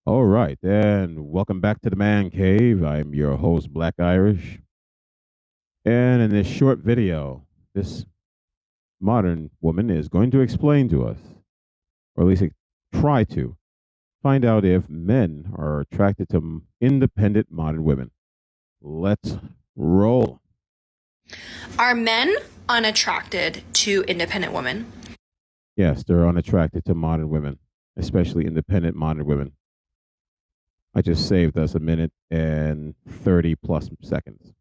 All right, and welcome back to the Man Cave. I'm your host, Black Irish. And in this short video, this modern woman is going to explain to us, or at least try to, find out if men are attracted to independent modern women. Let's roll. Are men unattracted to independent women? Yes, they're unattracted to modern women, especially independent modern women. I just saved us a minute and 30 plus seconds.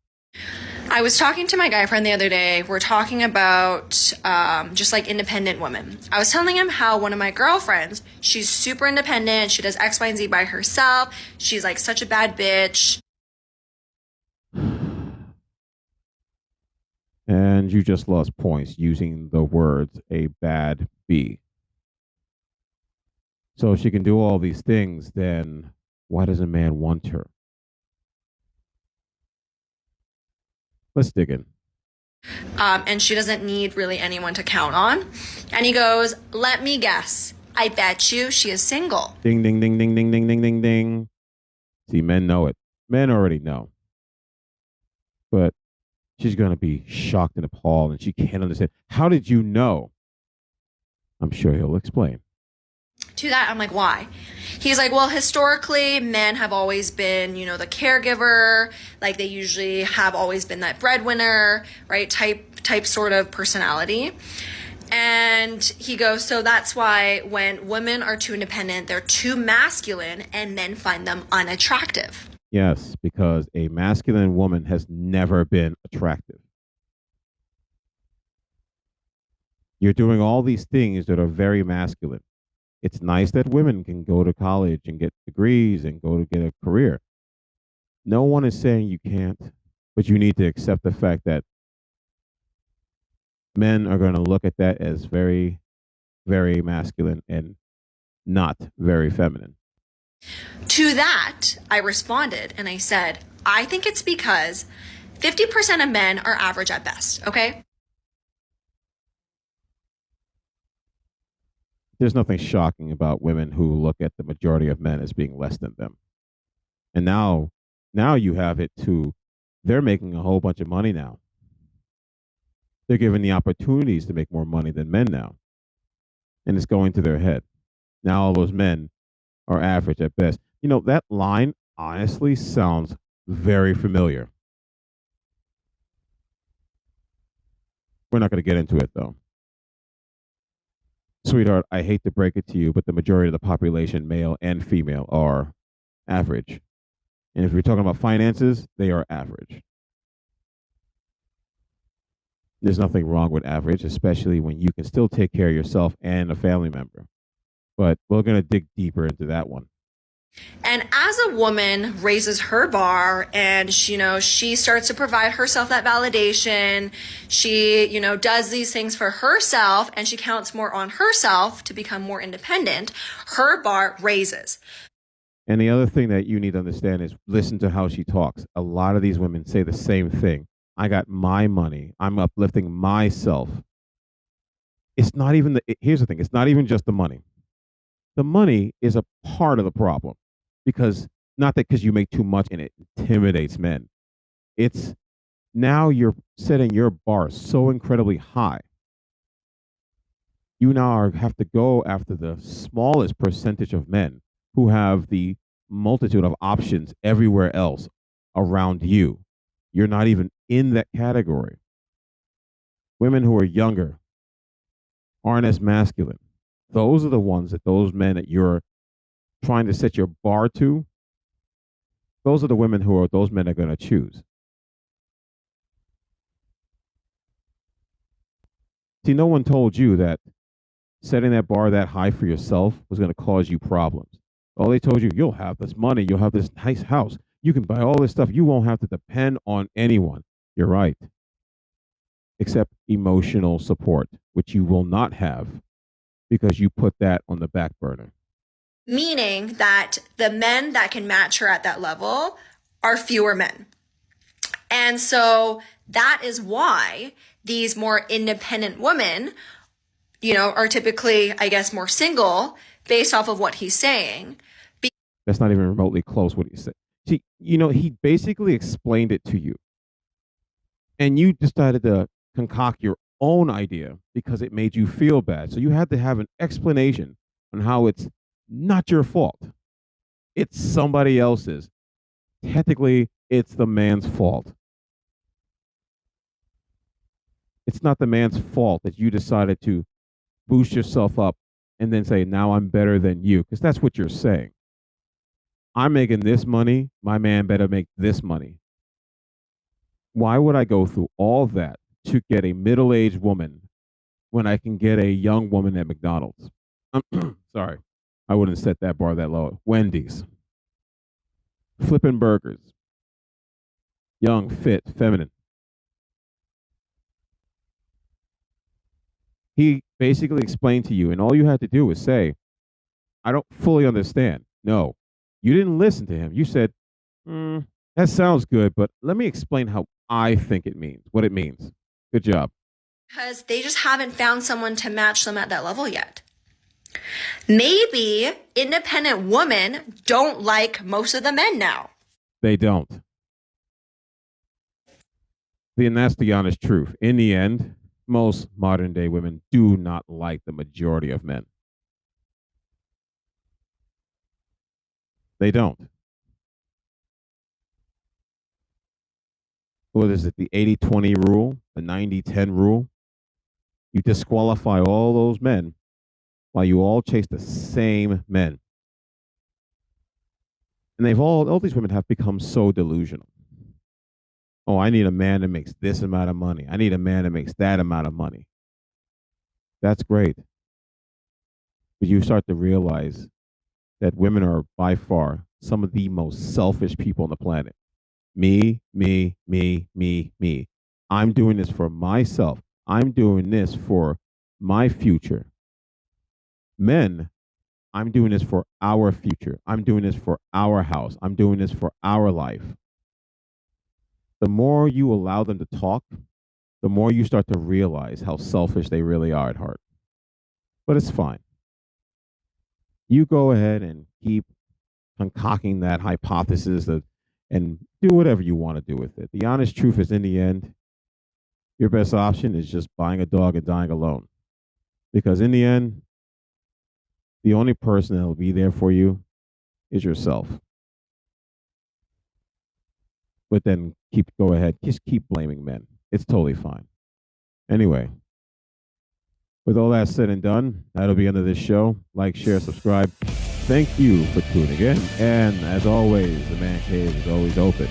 I was talking to my guy friend the other day. We're talking about just like independent women. I was telling him how one of my girlfriends, she's super independent. She does X, Y, and Z by herself. She's like such a bad bitch. And you just lost points using the words a bad bee. So if she can do all these things, then why does a man want her? Let's dig in. And she doesn't need really anyone to count on. And he goes, let me guess. I bet you she is single. Ding, ding, ding, ding, ding, ding, ding, ding, ding. See, men know it. Men already know. But she's going to be shocked and appalled, and she can't understand. How did you know? I'm sure he'll explain. To that, I'm like, why? He's like, well, historically, men have always been, the caregiver. Like, they usually have always been that breadwinner, right? Type sort of personality. And he goes, so that's why when women are too independent, they're too masculine, and men find them unattractive. Yes, because a masculine woman has never been attractive. You're doing all these things that are very masculine. It's nice that women can go to college and get degrees and go to get a career. No one is saying you can't, but you need to accept the fact that men are going to look at that as very, very masculine and not very feminine. To that, I responded and I said, I think it's because 50% of men are average at best, okay? There's nothing shocking about women who look at the majority of men as being less than them. And now you have it to they're making a whole bunch of money now. They're given the opportunities to make more money than men now. And it's going to their head. Now all those men are average at best. That line honestly sounds very familiar. We're not going to get into it though. Sweetheart, I hate to break it to you, but the majority of the population, male and female, are average. And if you're talking about finances, they are average. There's nothing wrong with average, especially when you can still take care of yourself and a family member. But we're going to dig deeper into that one. And as a woman raises her bar and she starts to provide herself that validation, she, does these things for herself and she counts more on herself to become more independent, her bar raises. And the other thing that you need to understand is listen to how she talks. A lot of these women say the same thing. I got my money. I'm uplifting myself. It's not even here's the thing. It's not even just the money. The money is a part of the problem because not that because you make too much and it intimidates men. It's now you're setting your bar so incredibly high. You now have to go after the smallest percentage of men who have the multitude of options everywhere else around you. You're not even in that category. Women who are younger aren't as masculine. Those are the ones those men that you're trying to set your bar to, those are the women those men are going to choose. See, no one told you that setting that bar that high for yourself was going to cause you problems. All they told you, you'll have this money, you'll have this nice house, you can buy all this stuff, you won't have to depend on anyone. You're right. Except emotional support, which you will not have because you put that on the back burner. Meaning that the men that can match her at that level are fewer men. And so that is why these more independent women, are typically, I guess, more single based off of what he's saying. That's not even remotely close what he said. See, he basically explained it to you, and you decided to concoct your own idea because it made you feel bad. So you had to have an explanation on how it's not your fault. It's somebody else's. Technically, it's the man's fault. It's not the man's fault that you decided to boost yourself up and then say, now I'm better than you, because that's what you're saying. I'm making this money. My man better make this money. Why would I go through all that to get a middle aged woman when I can get a young woman at McDonald's? Sorry, I wouldn't set that bar that low. Wendy's, flipping burgers, young, fit, feminine. He basically explained to you, and all you had to do was say, I don't fully understand. No, you didn't listen to him. You said, that sounds good, but let me explain how I think it means, what it means. Good job. Because they just haven't found someone to match them at that level yet. Maybe independent women don't like most of the men now. They don't. And that's the honest truth. In the end, most modern day women do not like the majority of men. They don't. What is it? The 80-20 rule, the 90-10 rule. You disqualify all those men while you all chase the same men. And all these women have become so delusional. Oh, I need a man that makes this amount of money. I need a man that makes that amount of money. That's great. But you start to realize that women are by far some of the most selfish people on the planet. Me, me, me, me, me. I'm doing this for myself. I'm doing this for my future. Men, I'm doing this for our future. I'm doing this for our house. I'm doing this for our life. The more you allow them to talk, the more you start to realize how selfish they really are at heart. But it's fine. You go ahead and keep concocting that hypothesis and do whatever you want to do with it. The honest truth is, in the end, your best option is just buying a dog and dying alone. Because in the end, the only person that will be there for you is yourself. But then go ahead, just keep blaming men. It's totally fine. Anyway, with all that said and done, that'll be the end of this show. Like, share, subscribe. Thank you for tuning in. And as always, the man cave is always open.